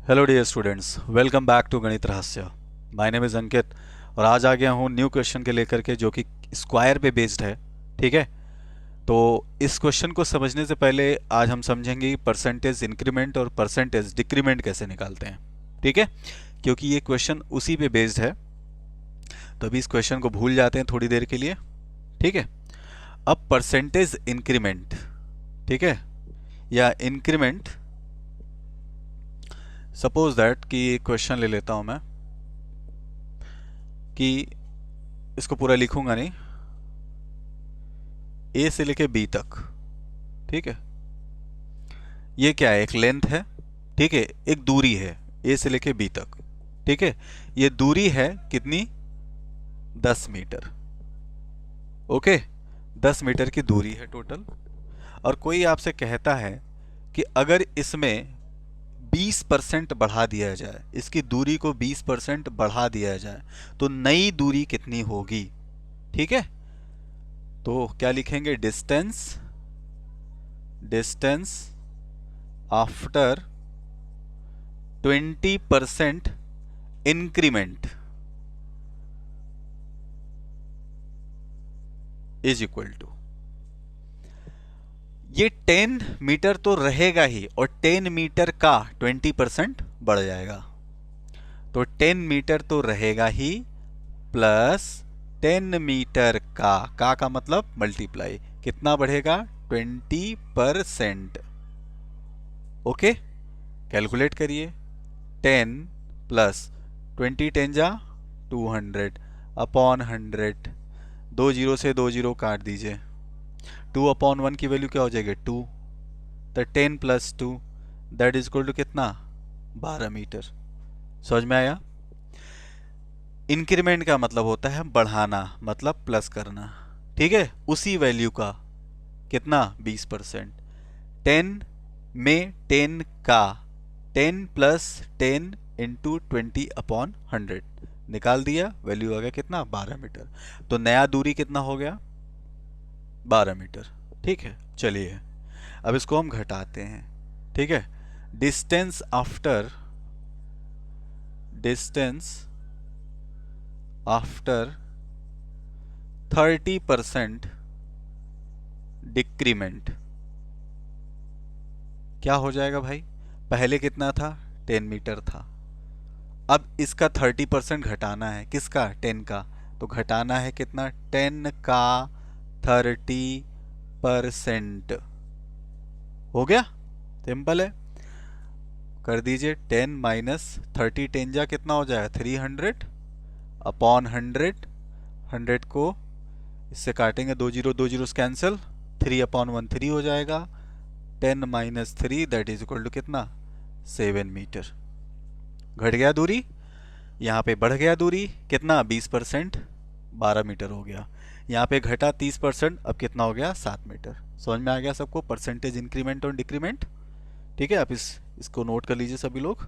Hello dear students, welcome back to Ganit Rahasya. My name is अंकित और आज आ गया हूँ न्यू क्वेश्चन के लेकर के जो कि स्क्वायर पे बेस्ड है। ठीक है, तो इस क्वेश्चन को समझने से पहले आज हम समझेंगे परसेंटेज इंक्रीमेंट और परसेंटेज डिक्रीमेंट कैसे निकालते हैं। ठीक है, क्योंकि ये क्वेश्चन उसी पे बेस्ड है। तो अभी इस क्वेश्चन को भूल जाते हैं थोड़ी देर के लिए। ठीक है, अब परसेंटेज इंक्रीमेंट, ठीक है, या इंक्रीमेंट, सपोज दैट कि एक क्वेश्चन ले लेता हूं मैं कि इसको पूरा लिखूंगा नहीं, ए से लेके बी तक। ठीक है, ये क्या है? एक लेंथ है। ठीक है, एक दूरी है ए से लेके बी तक। ठीक है, ये दूरी है कितनी? 10 मीटर। ओके, 10 मीटर की दूरी है टोटल। और कोई आपसे कहता है कि अगर इसमें 20% बढ़ा दिया जाए, इसकी दूरी को 20% बढ़ा दिया जाए तो नई दूरी कितनी होगी? ठीक है, तो क्या लिखेंगे? Distance, distance after 20% increment is equal to, ये 10 मीटर तो रहेगा ही और 10 मीटर का 20% बढ़ जाएगा। तो 10 मीटर तो रहेगा ही प्लस 10 मीटर का मतलब मल्टीप्लाई, कितना बढ़ेगा? 20%। ओके, कैलकुलेट करिए। 10 प्लस 20, 10 जा 200 अपॉन 100। 2 जीरो से 2 जीरो काट दीजिए। 2/1 की वैल्यू क्या हो जाएगी? 2। तो 10 plus 2 that is equal to कितना? 12 मीटर। समझ में आया? इंक्रीमेंट का मतलब होता है बढ़ाना, मतलब प्लस करना। ठीक है, उसी वैल्यू का कितना? 20%। 10 में 10 का 10 प्लस 10 इंटू 20/100 निकाल दिया, वैल्यू आ गया कितना? 12 मीटर। तो नया दूरी कितना हो गया? 12 मीटर। ठीक है, चलिए अब इसको हम घटाते हैं। ठीक है, distance after, distance after 30% decrement क्या हो जाएगा भाई? पहले कितना था? 10 मीटर था। अब इसका 30% घटाना है। किसका? 10 का। तो घटाना है कितना? 10 का 30%। हो गया, सिंपल है। कर दीजिए। 10 माइनस 30, 10 जा कितना हो जाएगा? 300 अपॉन 100। 100 को इससे काटेंगे, 2 जीरो 2 जीरो कैंसिल, 3/1 3 हो जाएगा। 10 minus 3 that is equal to कितना? 7 मीटर। घट गया दूरी, यहाँ पे बढ़ गया दूरी कितना? 20%, 12 मीटर हो गया। यहाँ पे घटा 30%, अब कितना हो गया? 7 मीटर। समझ में आ गया सबको परसेंटेज इंक्रीमेंट और डिक्रीमेंट? ठीक है, आप इसको नोट कर लीजिए सभी लोग।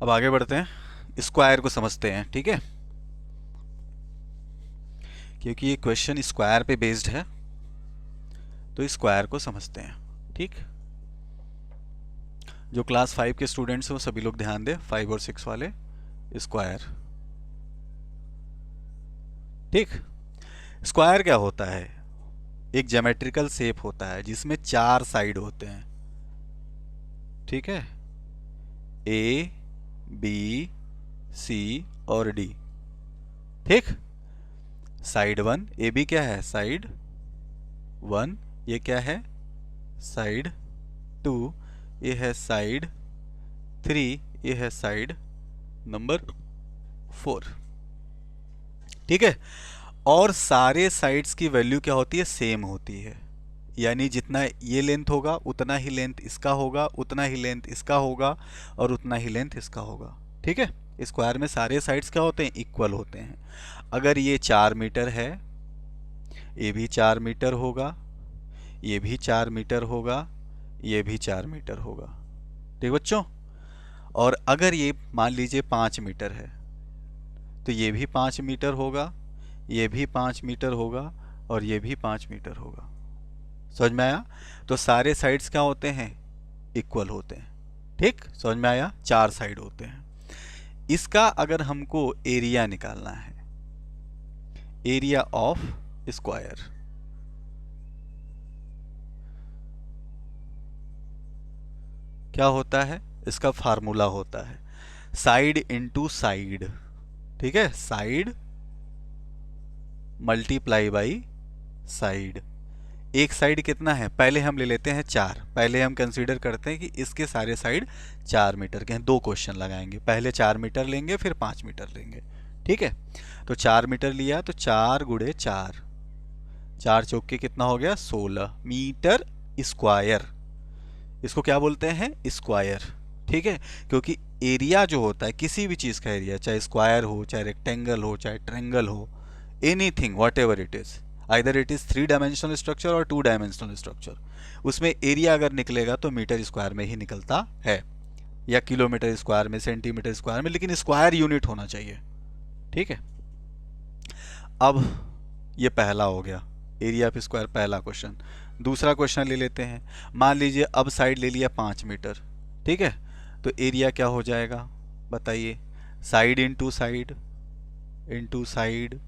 अब आगे बढ़ते हैं, स्क्वायर को समझते हैं। ठीक है, क्योंकि ये क्वेश्चन स्क्वायर पे बेस्ड है तो स्क्वायर को समझते हैं। ठीक, जो क्लास 5 के स्टूडेंट्स हो सभी लोग ध्यान दें, 5 और 6 वाले। स्क्वायर, ठीक, स्क्वायर क्या होता है? एक ज्योमेट्रिकल शेप होता है जिसमें 4 साइड होते हैं। ठीक है, ए, बी, सी और डी। ठीक, साइड 1, ए बी क्या है? साइड 1। ये क्या है? साइड 2। ये है साइड 3। ये है साइड नंबर 4। ठीक है, और सारे साइड्स की वैल्यू क्या होती है? सेम होती है। यानी जितना ये लेंथ होगा उतना ही लेंथ इसका होगा, उतना ही लेंथ इसका होगा और उतना ही लेंथ इसका होगा। ठीक है, स्क्वायर में सारे साइड्स क्या होते हैं? इक्वल होते हैं। अगर ये 4 मीटर है, ये भी 4 मीटर होगा, ये भी 4 मीटर होगा, ये भी 4 मीटर होगा। ठीक बच्चों, और अगर ये मान लीजिए 5 मीटर है तो ये भी 5 मीटर होगा, ये भी 5 मीटर होगा और ये भी 5 मीटर होगा। समझ में आया? तो सारे साइड्स क्या होते हैं? इक्वल होते हैं। ठीक, समझ में आया? 4 साइड होते हैं। इसका अगर हमको एरिया निकालना है, एरिया ऑफ स्क्वायर, क्या होता है? इसका फार्मूला होता है साइड इंटू साइड। ठीक है, साइड मल्टीप्लाई बाई साइड। एक साइड कितना है? पहले हम ले लेते हैं 4। पहले हम कंसीडर करते हैं कि इसके सारे साइड 4 मीटर के हैं। 2 क्वेश्चन लगाएंगे, पहले 4 मीटर लेंगे फिर 5 मीटर लेंगे। ठीक है, तो 4 मीटर लिया तो 4 गुड़े 4, 4 चौके कितना हो गया? 16 मीटर स्क्वायर। इसको क्या बोलते हैं? स्क्वायर। ठीक है, क्योंकि एरिया जो होता है किसी भी चीज़ का एरिया, चाहे स्क्वायर हो, चाहे रेक्टेंगल हो, चाहे ट्रेंगल हो, anything what ever it is, either it is 3 dimensional structure और 2 डायमेंशनल स्ट्रक्चर, उसमें एरिया अगर निकलेगा तो मीटर स्क्वायर में ही निकलता है, या किलोमीटर स्क्वायर में, सेंटीमीटर स्क्वायर में, लेकिन स्क्वायर यूनिट होना चाहिए। ठीक है, अब ये पहला हो गया एरिया ऑफ स्क्वायर, पहला क्वेश्चन। दूसरा क्वेश्चन ले लेते हैं। मान लीजिए अब साइड ले लिया 5 मीटर। ठीक है, तो एरिया क्या हो जाएगा बताइए? Side into side into side.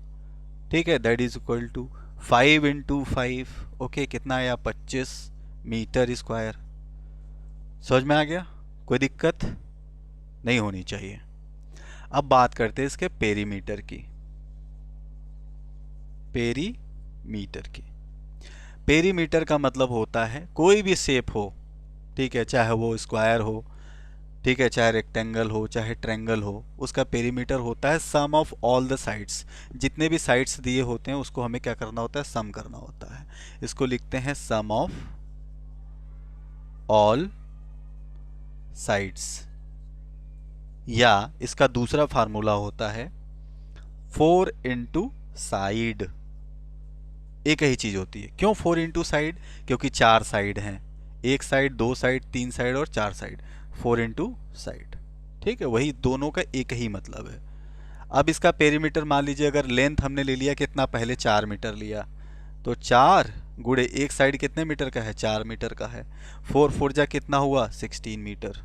ठीक है, that is equal to 5 into 5। Okay, कितना आया? 25 मीटर स्क्वायर। समझ में आ गया? कोई दिक्कत नहीं होनी चाहिए। अब बात करते हैं इसके पेरीमीटर की। पेरीमीटर की, पेरीमीटर का मतलब होता है कोई भी शेप हो, ठीक है, चाहे वो स्क्वायर हो, ठीक है, चाहे रेक्टेंगल हो, चाहे ट्रायंगल हो, उसका पेरीमीटर होता है सम ऑफ ऑल द साइड्स। जितने भी साइड्स दिए होते हैं उसको हमें क्या करना होता है? सम करना होता है। इसको लिखते हैं सम ऑफ ऑल साइड्स, या इसका दूसरा फार्मूला होता है 4 इंटू साइड। एक ही चीज होती है। क्यों 4 इंटू साइड? क्योंकि 4 साइड हैं, एक साइड, 2 साइड, 3 साइड और 4 साइड, 4 इंटू साइड। ठीक है, वही दोनों का एक ही मतलब है। अब इसका पेरीमीटर मान लीजिए अगर लेंथ हमने ले लिया कितना? पहले 4 मीटर लिया, तो 4 गुड़े एक साइड कितने मीटर का है? 4 मीटर का है। 4 4 जा कितना हुआ? 16 मीटर।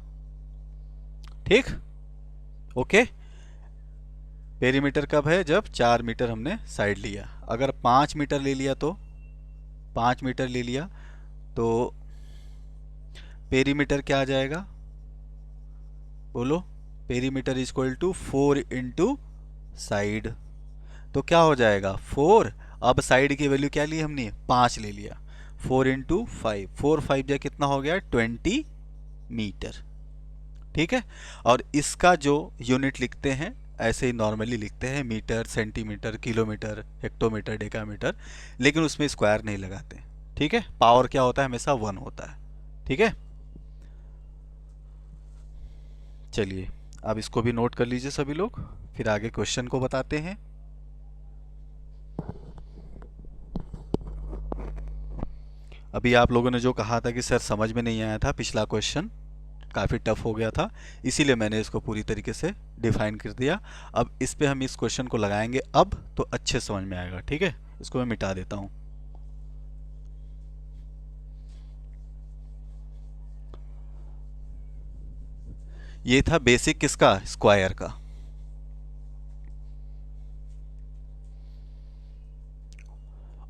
ठीक, ओके। पेरीमीटर कब है? जब 4 मीटर हमने साइड लिया। अगर 5 मीटर ले लिया तो 5 मीटर ले लिया तो पेरीमीटर क्या आ जाएगा? बोलो। Perimeter is equal to 4 into side. तो क्या हो जाएगा? 4। अब साइड की वैल्यू क्या ली हमने? 5 ले लिया। 4 इंटू 5, 4 5 जा कितना हो गया? 20 मीटर। ठीक है, और इसका जो यूनिट लिखते हैं ऐसे ही नॉर्मली लिखते हैं, metre, centimetre, kilometre, hectometre, decametre, लेकिन उसमें स्क्वायर नहीं लगाते। ठीक है, पावर क्या होता है? हमेशा 1 होता है। ठीक है, चलिए अब इसको भी नोट कर लीजिए सभी लोग, फिर आगे क्वेश्चन को बताते हैं। अभी आप लोगों ने जो कहा था कि सर समझ में नहीं आया था, पिछला क्वेश्चन काफ़ी टफ हो गया था, इसीलिए मैंने इसको पूरी तरीके से डिफाइन कर दिया। अब इस पे हम इस क्वेश्चन को लगाएंगे अब तो अच्छे समझ में आएगा। ठीक है, इसको मैं मिटा देता हूँ। ये था बेसिक किसका? स्क्वायर का।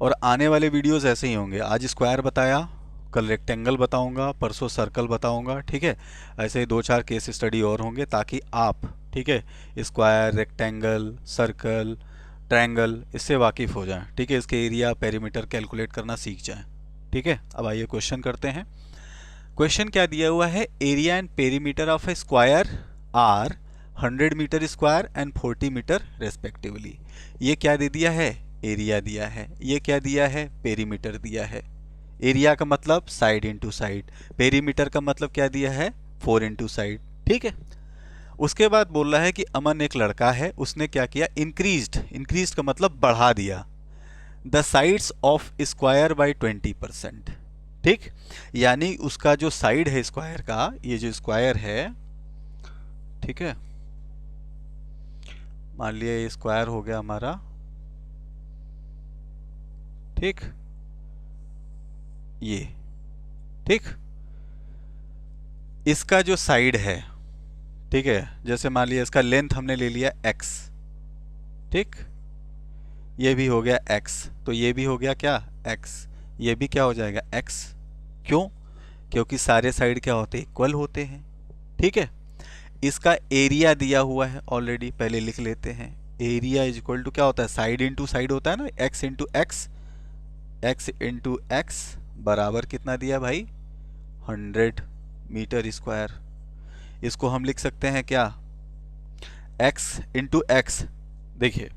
और आने वाले वीडियोस ऐसे ही होंगे। आज स्क्वायर बताया, कल रेक्टेंगल बताऊंगा, परसों सर्कल बताऊंगा। ठीक है, ऐसे ही 2 4 केस स्टडी और होंगे ताकि आप, ठीक है, स्क्वायर, रेक्टेंगल, सर्कल, ट्रायंगल इससे वाकिफ़ हो जाएं। ठीक है, इसके एरिया, पेरीमीटर कैलकुलेट करना सीख जाएं। ठीक है, अब आइए क्वेश्चन करते हैं। क्वेश्चन क्या दिया हुआ है? Area and perimeter of a square are 100 metre square and 40 metre respectively. ये क्या दे दिया है? एरिया दिया है। ये क्या दिया है? पेरीमीटर दिया है। एरिया का मतलब साइड इंटू साइड, पेरीमीटर का मतलब क्या दिया है? 4 इंटू साइड। ठीक है, उसके बाद बोल रहा है कि अमन एक लड़का है, उसने क्या किया? इंक्रीज्ड, इंक्रीज्ड का मतलब बढ़ा दिया the sides of square by 20%। ठीक, यानी उसका जो साइड है स्क्वायर का, ये जो स्क्वायर है, ठीक है, मान लिया ये स्क्वायर हो गया हमारा। ठीक, ये ठीक। इसका जो साइड है, ठीक है, जैसे मान लिया इसका लेंथ हमने ले लिया x, ठीक, ये भी हो गया x, तो ये भी हो गया क्या x, ये भी क्या हो जाएगा x। क्यों? क्योंकि सारे साइड क्या होते हैं, इक्वल होते हैं। ठीक है, इसका एरिया दिया हुआ है ऑलरेडी, पहले लिख लेते हैं। एरिया इज इक्वल टू क्या होता है, साइड इंटू साइड होता है ना, x into x, x into x बराबर कितना दिया भाई, 100 मीटर स्क्वायर। इसको हम लिख सकते हैं क्या, x इंटू एक्स। देखिए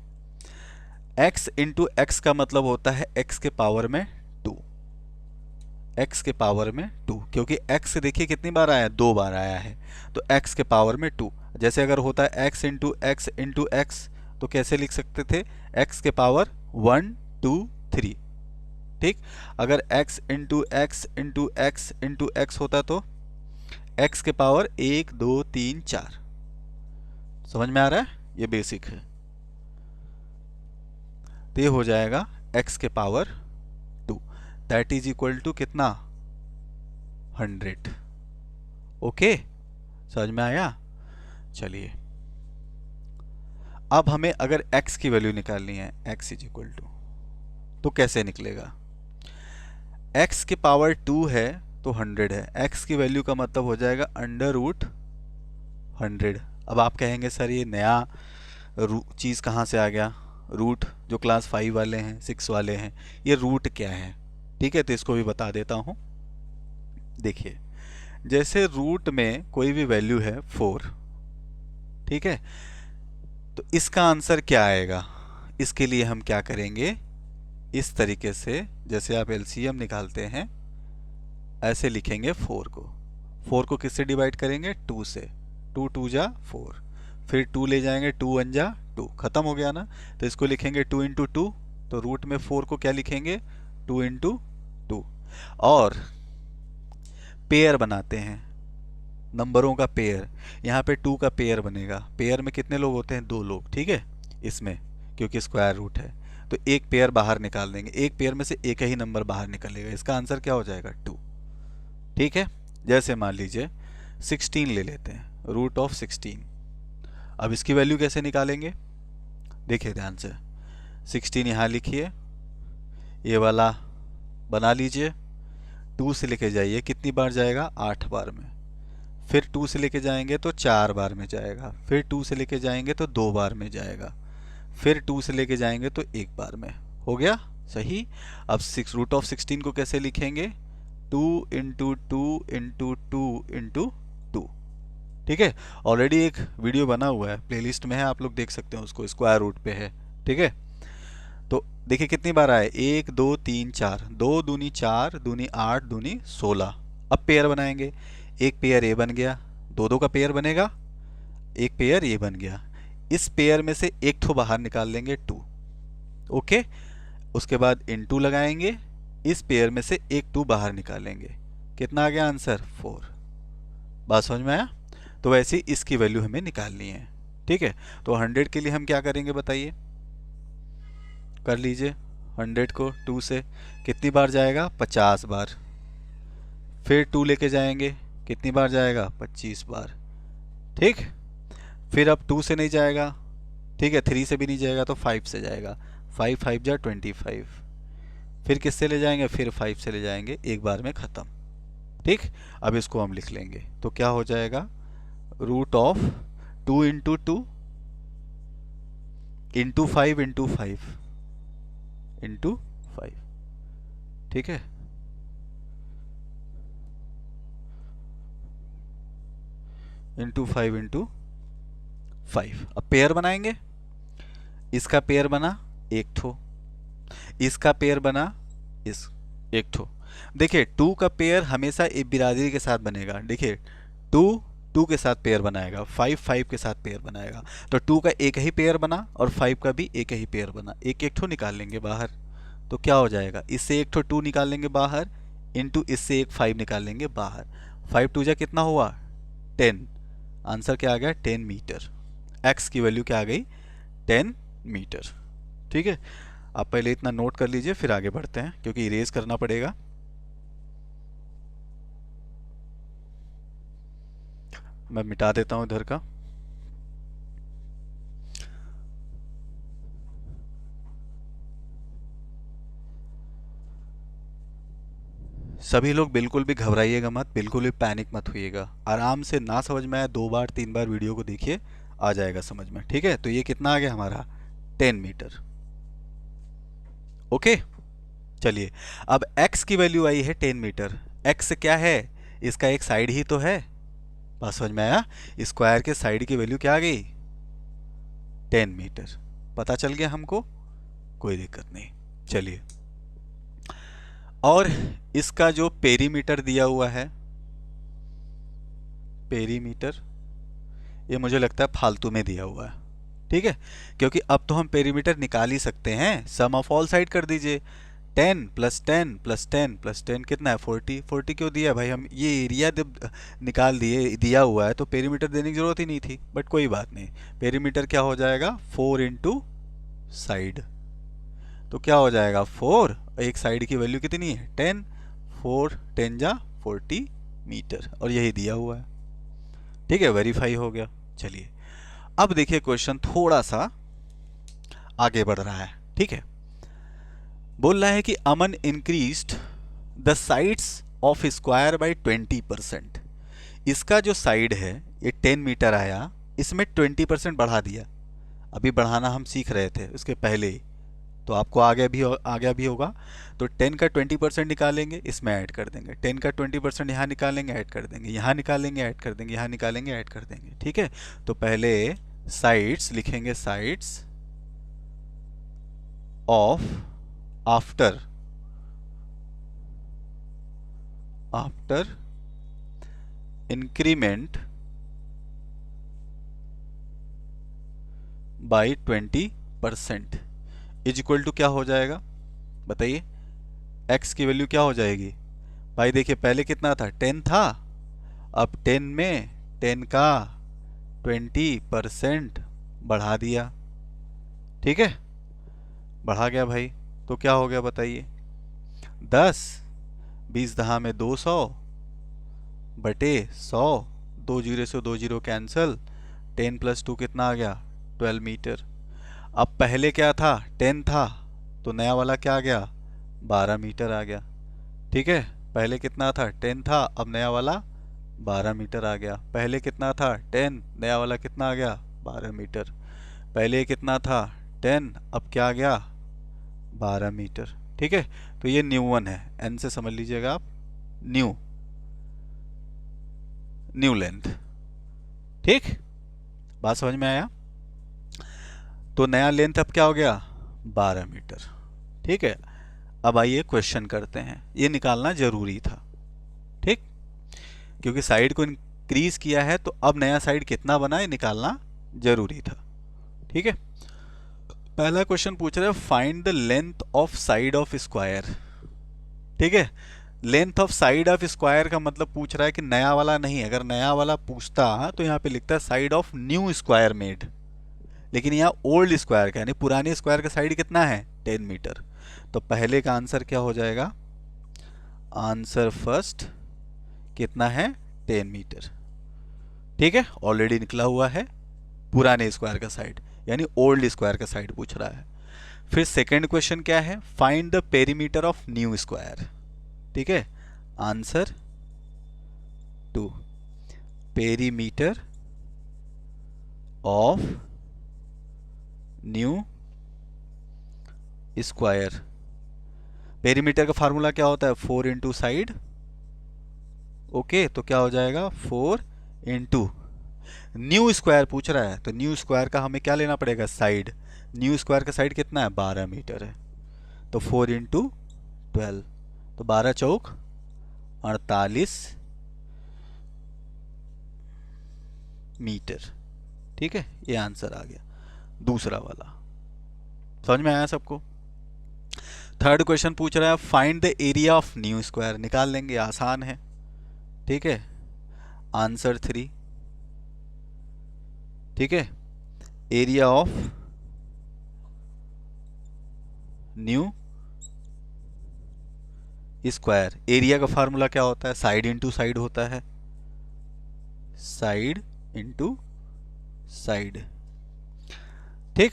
x इंटू एक्स का मतलब होता है x के पावर में 2, x के पावर में 2, क्योंकि x देखिए कितनी बार आया, 2 बार आया है, तो x के पावर में 2। जैसे अगर होता है x into x into x, तो कैसे लिख सकते थे, x के पावर 1 2 3। ठीक, अगर x into x into x into x होता तो x के पावर 1 2 3 4। समझ में आ रहा है, ये बेसिक है। तो ये हो जाएगा x के power 2, that is equal to कितना, 100। ओके, समझ में आया। चलिए अब हमें अगर x की वैल्यू निकालनी है, x इज इक्वल टू, तो कैसे निकलेगा, x की पावर 2 है तो 100 है, x की वैल्यू का मतलब हो जाएगा अंडर रूट 100। अब आप कहेंगे सर ये नया चीज़ कहाँ से आ गया, रूट जो क्लास 5 वाले हैं 6 वाले हैं, ये रूट क्या है। ठीक है, तो इसको भी बता देता हूँ। देखिए जैसे रूट में कोई भी वैल्यू है 4, ठीक है, तो इसका आंसर क्या आएगा, इसके लिए हम क्या करेंगे, इस तरीके से जैसे आप एलसीएम निकालते हैं ऐसे लिखेंगे 4 को। 4 को किससे डिवाइड करेंगे, 2 से, 2 2 जा 4, फिर 2 ले जाएंगे, 2 1 जा 2, खत्म हो गया ना। तो इसको लिखेंगे 2 इंटू 2, तो रूट में 4 को क्या लिखेंगे, 2 इंटू 2। और पेयर बनाते हैं, नंबरों का पेयर, यहाँ पे 2 का पेयर बनेगा। पेयर में कितने लोग होते हैं, 2 लोग, ठीक है, इसमें क्योंकि स्क्वायर रूट है तो एक पेयर बाहर निकाल देंगे, एक पेयर में से एक ही नंबर बाहर निकलेगा, इसका आंसर क्या हो जाएगा 2। ठीक है, जैसे मान लीजिए 16 ले लेते हैं, रूट ऑफ 16। अब इसकी वैल्यू कैसे निकालेंगे, देखिए ध्यान से, 16 यहाँ लिखिए, ये वाला बना लीजिए, 2 से लेके जाइए, कितनी बार जाएगा, 8 बार में, फिर 2 से लेके जाएंगे तो 4 बार में जाएगा, फिर 2 से लेके जाएंगे तो 2 बार में जाएगा, फिर 2 से लेके जाएंगे तो 1 बार में। हो गया सही। अब रूट ऑफ 16 को कैसे लिखेंगे, 2 इंटू 2 इंटू 2 इंटू 2। ठीक है, ऑलरेडी एक वीडियो बना हुआ है, प्लेलिस्ट में है, आप लोग देख सकते हैं उसको, स्क्वायर रूट पे है। ठीक है, तो देखिए कितनी बार आए, 1 2 3 4, 2 दूनी 4 दूनी 8 दूनी 16। अब पेयर बनाएंगे, एक पेयर ये बन गया, 2 2 का पेयर बनेगा, एक पेयर ये बन गया, इस पेयर में से एक ठो बाहर निकाल लेंगे 2। ओके, उसके बाद इनटू लगाएंगे, इस पेयर में से एक 2 बाहर निकालेंगे, कितना आ गया आंसर, 4। बात समझ में आया। तो वैसे ही इसकी वैल्यू हमें निकालनी है। ठीक है, तो 100 के लिए हम क्या करेंगे बताइए, कर लीजिए, 100 को 2 से कितनी बार जाएगा, 50 बार, फिर 2 लेके जाएंगे, कितनी बार जाएगा, 25 बार। ठीक, फिर अब 2 से नहीं जाएगा, ठीक है, 3 से भी नहीं जाएगा तो 5 से जाएगा, 5 5 जा 25, फिर किससे ले जाएंगे, फिर 5 से ले जाएंगे, एक बार में ख़त्म। ठीक, अब इसको हम लिख लेंगे, तो क्या हो जाएगा, root of 2 into 2 into 5 into 5 into 5। ठीक है, इंटू 5 इंटू 5। अब पेयर बनाएंगे, इसका पेयर बना एक ठो, इसका पेयर बना इस एक ठो। देखिए 2 का पेयर हमेशा एक बिरादरी के साथ बनेगा, देखिए 2 2 के साथ पेयर बनाएगा, 5 5 के साथ पेयर बनाएगा, तो 2 का एक ही पेयर बना और 5 का भी एक ही पेयर बना, एक एक ठो निकाल लेंगे बाहर, तो क्या हो जाएगा, इससे एक ठो 2 निकाल लेंगे बाहर, इंटू इससे एक 5 निकाल लेंगे बाहर, 5 2 जा कितना हुआ, 10। आंसर क्या आ गया, 10 मीटर। x की वैल्यू क्या आ गई, 10 मीटर। ठीक है, आप पहले इतना नोट कर लीजिए, फिर आगे बढ़ते हैं, क्योंकि इरेज करना पड़ेगा। मैं मिटा देता हूं इधर का। सभी लोग बिल्कुल भी घबराइएगा मत, बिल्कुल भी पैनिक मत होइएगा। आराम से, ना समझ में आया 2 बार 3 बार वीडियो को देखिए, आ जाएगा समझ में। ठीक है, तो ये कितना आ गया हमारा, 10 मीटर। ओके, चलिए। अब x की वैल्यू आई है 10 मीटर। x क्या है, इसका एक साइड ही तो है। बात समझ में आया, स्क्वायर के साइड की वैल्यू क्या आ गई, 10 मीटर। पता चल गया हमको, कोई दिक्कत नहीं। चलिए, और इसका जो पेरीमीटर दिया हुआ है, पेरीमीटर, ये मुझे लगता है फालतू में दिया हुआ है। ठीक है, क्योंकि अब तो हम पेरीमीटर निकाल ही सकते हैं। सम ऑफ ऑल साइड कर दीजिए, 10 प्लस 10 प्लस 10 प्लस 10 कितना है, 40। 40 क्यों दिया भाई, हम ये एरिया निकाल दिए, दिया हुआ है तो पेरीमीटर देने की जरूरत ही नहीं थी। बट कोई बात नहीं, पेरीमीटर क्या हो जाएगा, 4 इंटू साइड। तो क्या हो जाएगा, 4, एक साइड की वैल्यू कितनी है, 10, 4 10 जा 40 मीटर, और यही दिया हुआ है। ठीक है, वेरीफाई हो गया। चलिए, अब देखिए क्वेश्चन थोड़ा सा आगे बढ़ रहा है। ठीक है, बोल रहा है कि Aman increased the sides of square by 20%। इसका जो साइड है, ये 10 मीटर आया, इसमें 20% बढ़ा दिया। अभी बढ़ाना हम सीख रहे थे उसके पहले ही, तो आपको आ गया भी होगा। तो 10 का 20% निकालेंगे, इसमें ऐड कर देंगे। 10 का 20% यहाँ निकालेंगे, ऐड कर देंगे, यहाँ निकालेंगे, ऐड कर देंगे, यहाँ निकालेंगे, ऐड कर देंगे। ठीक है, तो पहले साइड्स लिखेंगे, sides of, after increment by 20% is equal to क्या हो जाएगा, बताइए। x की वैल्यू क्या हो जाएगी भाई, देखिए पहले कितना था, 10 था, अब 10 में 10 का 20% बढ़ा दिया। ठीक है, बढ़ा गया भाई, तो क्या हो गया बताइए, 10, 20 दहा में 200 बटे 100, 2 जीरो से 2 जीरो कैंसिल, 10 प्लस 2 कितना आ गया, 12 मीटर। अब पहले क्या था, 10 था, तो नया वाला क्या आ गया, 12 मीटर आ गया। ठीक है, पहले कितना था, 10 था, अब नया वाला 12 मीटर आ गया। पहले कितना था, 10, नया वाला कितना आ गया, 12 मीटर। पहले कितना था, 10, अब क्या आ गया, 12 मीटर। ठीक है, तो ये न्यू वन है, एन से समझ लीजिएगा आप, न्यू लेंथ। ठीक, बात समझ में आया। तो नया लेंथ अब क्या हो गया, 12 मीटर। ठीक है, अब आइए क्वेश्चन करते हैं, ये निकालना जरूरी था। ठीक, क्योंकि साइड को इंक्रीज किया है, तो अब नया साइड कितना बना, ये निकालना जरूरी था। ठीक है, पहला क्वेश्चन पूछ रहा है, find the length of side of square. ठीक है, length of side of square का मतलब पूछ रहा है कि नया वाला नहीं। अगर नया वाला पूछता तो यहाँ पे लिखता है side of new square made, लेकिन यहाँ ओल्ड स्क्वायर का, यानी पुराने स्क्वायर का साइड कितना है, 10 मीटर। तो पहले का आंसर क्या हो जाएगा, आंसर फर्स्ट कितना है, 10 मीटर। ठीक है, ऑलरेडी निकला हुआ है, पुराने स्क्वायर का साइड, यानी ओल्ड स्क्वायर का साइड पूछ रहा है। फिर सेकंड क्वेश्चन क्या है, find the perimeter of new square. ठीक है, answer 2, perimeter of new square. Perimeter का फार्मूला क्या होता है, 4 इंटू साइड। ओके, तो क्या हो जाएगा, 4 इंटू न्यू स्क्वायर पूछ रहा है, तो न्यू स्क्वायर का हमें क्या लेना पड़ेगा, साइड। न्यू स्क्वायर का साइड कितना है, 12 मीटर है, तो 4 इंटू 12, तो 12 चौक 48 मीटर। ठीक है, ये आंसर आ गया दूसरा वाला। समझ में आया सबको। थर्ड क्वेश्चन पूछ रहा है, find the area of new square. निकाल लेंगे, आसान है। ठीक है, आंसर 3। ठीक है, area of new square. Area का फार्मूला क्या होता है? साइड इंटू साइड होता है, साइड इंटू साइड। ठीक,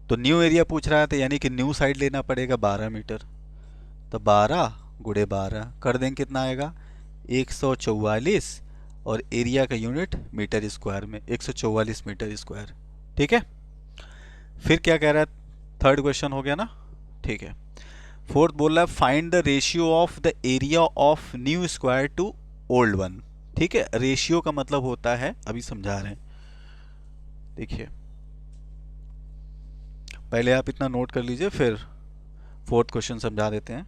तो न्यू एरिया पूछ रहा है तो यानी कि न्यू साइड लेना पड़ेगा 12 मीटर। तो 12 गुणे 12 कर देंगे, कितना आएगा? 144। और एरिया का यूनिट मीटर स्क्वायर में, 144 मीटर स्क्वायर। ठीक है, फिर क्या कह रहा है? थर्ड क्वेश्चन हो गया ना? ठीक है। फोर्थ बोल रहा है find the ratio of the area of new square to old one. ठीक है, रेशियो का मतलब होता है, अभी समझा रहे हैं, देखिए पहले आप इतना नोट कर लीजिए, फिर फोर्थ क्वेश्चन समझा देते हैं।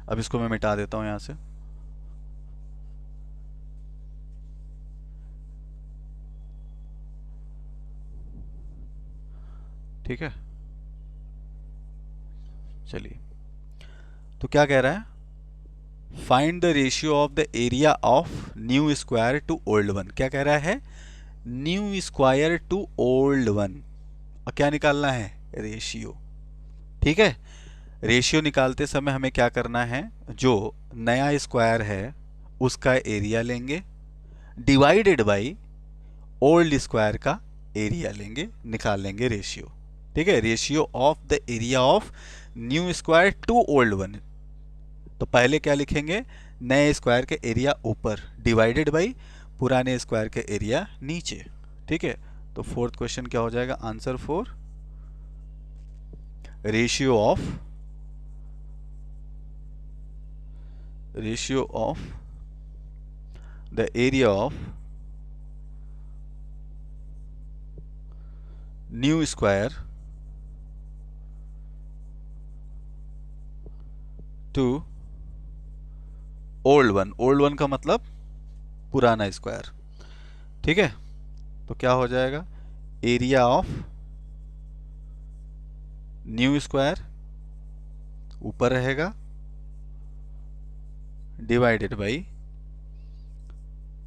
अब इसको मैं मिटा देता हूं यहां से। ठीक है, चलिए, तो क्या कह रहा है? Find the ratio of the area of new square to old one. क्या कह रहा है? New square to old one. और क्या निकालना है? रेशियो। ठीक है, रेशियो निकालते समय हमें क्या करना है? जो नया स्क्वायर है उसका एरिया लेंगे, डिवाइडेड बाई ओल्ड स्क्वायर का एरिया लेंगे, निकाल लेंगे रेशियो। ठीक है, ratio of the area of new square to old one. तो पहले क्या लिखेंगे? नए स्क्वायर के एरिया ऊपर, डिवाइडेड बाई पुराने स्क्वायर के एरिया नीचे। ठीक है, तो फोर्थ क्वेश्चन क्या हो जाएगा? Answer for ratio of the area of new square to old one. Old one का मतलब पुराना स्क्वायर। ठीक है, तो क्या हो जाएगा? एरिया ऑफ न्यू स्क्वायर ऊपर रहेगा, divided by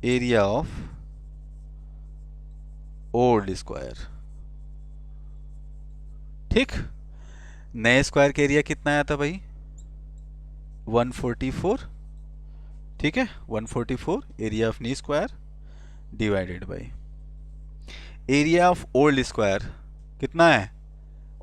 area of old square. ठीक, नए स्क्वायर का एरिया कितना आया था भाई? 144। ठीक है, 144 area of new square divided by area of old square कितना है?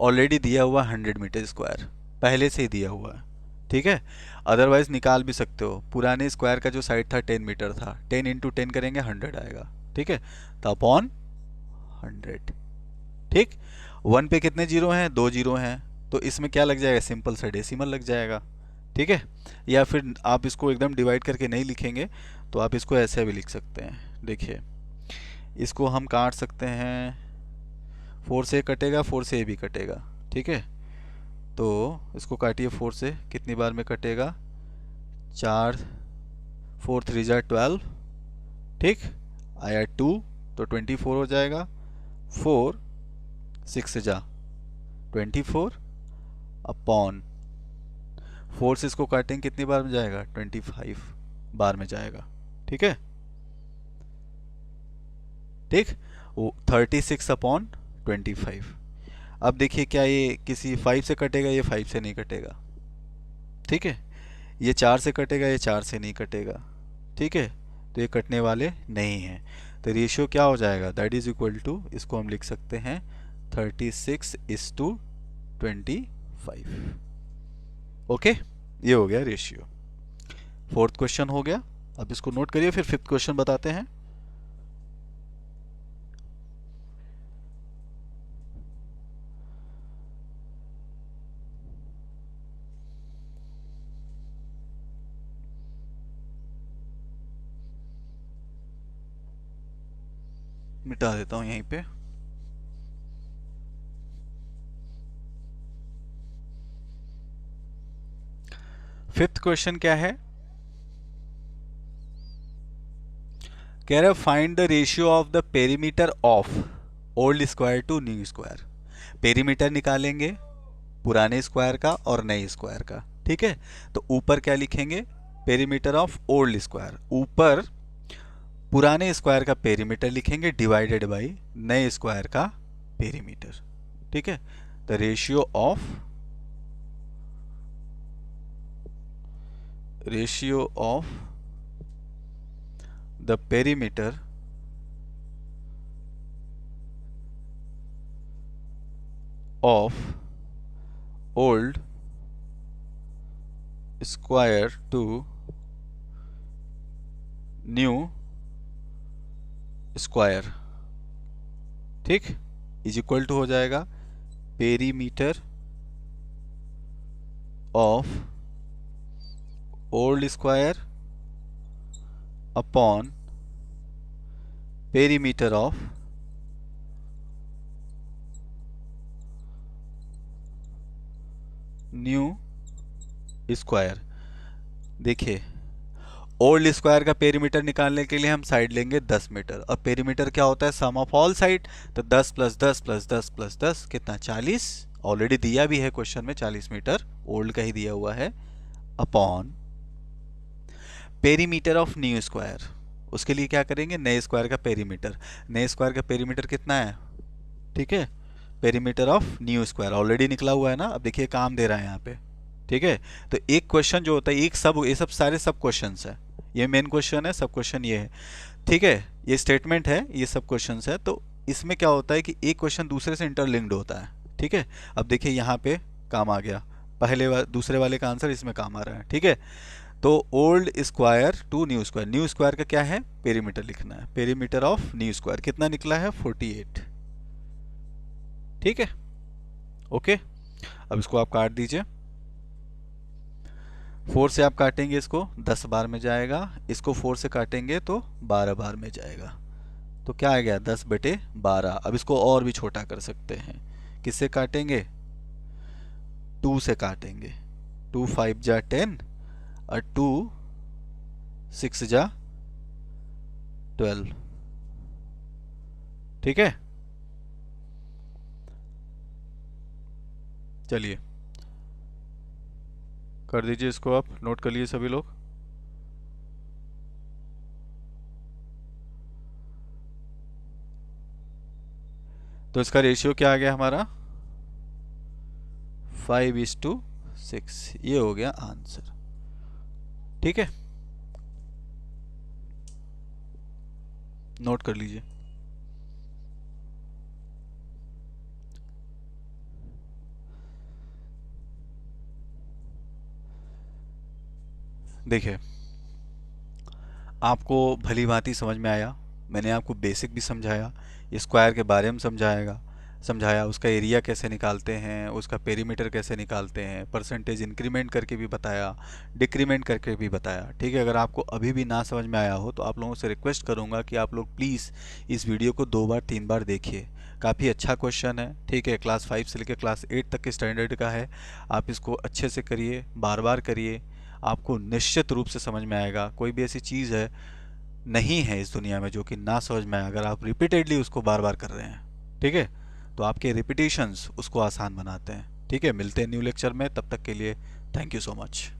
ऑलरेडी दिया हुआ 100 मीटर स्क्वायर, पहले से ही दिया हुआ है। ठीक है, अदरवाइज निकाल भी सकते हो। पुराने स्क्वायर का जो साइड था 10 मीटर था, 10 इंटू 10 करेंगे 100 आएगा। ठीक है, तो अपॉन 100। ठीक, 1 पे कितने जीरो हैं? 2 जीरो हैं, तो इसमें क्या लग जाएगा? सिंपल सा डेसिमल लग जाएगा। ठीक है, या फिर आप इसको एकदम डिवाइड करके नहीं लिखेंगे तो आप इसको ऐसे भी लिख सकते हैं। देखिए, इसको हम काट सकते हैं, 4 से कटेगा, 4 से भी कटेगा। ठीक है, तो इसको काटिए 4 से, कितनी बार में कटेगा? 4, 4 3 जा 12। ठीक, आया 2 तो 24 हो जाएगा। 4 6 से जा 24 अपॉन 4 से इसको काटेंगे, कितनी बार में जाएगा? 25 बार में जाएगा। ठीक है, ठीक, वो 36 अपॉन 25। अब देखिए, क्या ये किसी 5 से कटेगा? ये 5 से नहीं कटेगा। ठीक है, ये 4 से कटेगा, ये 4 से नहीं कटेगा। ठीक है, तो ये कटने वाले नहीं हैं। तो रेशियो क्या हो जाएगा? दैट इज इक्वल टू, इसको हम लिख सकते हैं 36:25। ओके, ये हो गया रेशियो। फोर्थ क्वेश्चन हो गया। अब इसको नोट करिए, फिर फिफ्थ क्वेश्चन बताते हैं। मिटा देता हूं यहीं पे। फिफ्थ क्वेश्चन क्या है? कह रहा है find the ratio of the perimeter of old square to new square. Perimeter निकालेंगे पुराने स्क्वायर का और नए स्क्वायर का। ठीक है, तो ऊपर क्या लिखेंगे? Perimeter of old square. ऊपर पुराने स्क्वायर का पेरीमीटर लिखेंगे डिवाइडेड बाई नए स्क्वायर का पेरीमीटर। ठीक है, the ratio of the perimeter of old square to new square, ठीक, इज इक्वल टू हो जाएगा perimeter of old square upon perimeter of new square. देखिए, ओल्ड स्क्वायर का पेरीमीटर निकालने के लिए हम साइड लेंगे 10 मीटर, और पेरीमीटर क्या होता है, सम ऑफ ऑल साइड, तो 10 प्लस 10 प्लस 10 प्लस 10 कितना, 40, ऑलरेडी दिया भी है क्वेश्चन में 40 मीटर ओल्ड का ही दिया हुआ है, upon perimeter of new square. उसके लिए क्या करेंगे, नए स्क्वायर का पेरीमीटर, नए स्क्वायर का पेरीमीटर कितना है, ठीक है, perimeter of new square already निकला हुआ है ना, अब देखिए काम दे रहा है यहाँ पे। ठीक है, तो एक क्वेश्चन जो होता है, एक सब, ये सब सारे सब क्वेश्चंस है, ये मेन क्वेश्चन है, सब क्वेश्चन ये है, ठीक है, ये स्टेटमेंट है, ये सब क्वेश्चंस है। तो इसमें क्या होता है कि एक क्वेश्चन दूसरे से इंटरलिंक्ड होता है। ठीक है, अब देखिए यहाँ पे काम आ गया, दूसरे वाले का आंसर इसमें काम आ रहा है। ठीक है, तो old square to new square, new square का क्या है, पेरीमीटर लिखना है, पेरीमीटर ऑफ न्यू स्क्वायर कितना निकला है, 48। ठीक है, ओके, अब इसको आप काट दीजिए, 4 से आप काटेंगे इसको 10 बार में जाएगा, इसको 4 से काटेंगे तो 12 बार में जाएगा, तो क्या आ गया, 10/12। अब इसको और भी छोटा कर सकते हैं, किससे काटेंगे, 2 से काटेंगे, 2 5 जा 10 और 2 6 जा 12। ठीक है, चलिए कर दीजिए इसको, आप नोट कर लीजिए सभी लोग। तो इसका रेशियो क्या आ गया हमारा, 5:6, ये हो गया आंसर। ठीक है, नोट कर लीजिए। देखिए, आपको भली भांति समझ में आया, मैंने आपको बेसिक भी समझाया, स्क्वायर के बारे में समझाया, उसका एरिया कैसे निकालते हैं, उसका पेरीमीटर कैसे निकालते हैं, परसेंटेज इंक्रीमेंट करके भी बताया, डिक्रीमेंट करके भी बताया। ठीक है, अगर आपको अभी भी ना समझ में आया हो तो आप लोगों से रिक्वेस्ट करूंगा कि आप लोग प्लीज़ इस वीडियो को 2 बार 3 बार देखिए, काफ़ी अच्छा क्वेश्चन है। ठीक है, क्लास 5 से लेकर क्लास 8 तक के स्टैंडर्ड का है, आप इसको अच्छे से करिए, बार बार करिए, आपको निश्चित रूप से समझ में आएगा। कोई भी ऐसी चीज़ है नहीं है इस दुनिया में जो कि ना समझ में आए, अगर आप रिपीटेडली उसको बार बार कर रहे हैं। ठीक है, तो आपके रिपीटेशंस उसको आसान बनाते हैं। ठीक है, मिलते हैं न्यू लेक्चर में, तब तक के लिए थैंक यू सो मच।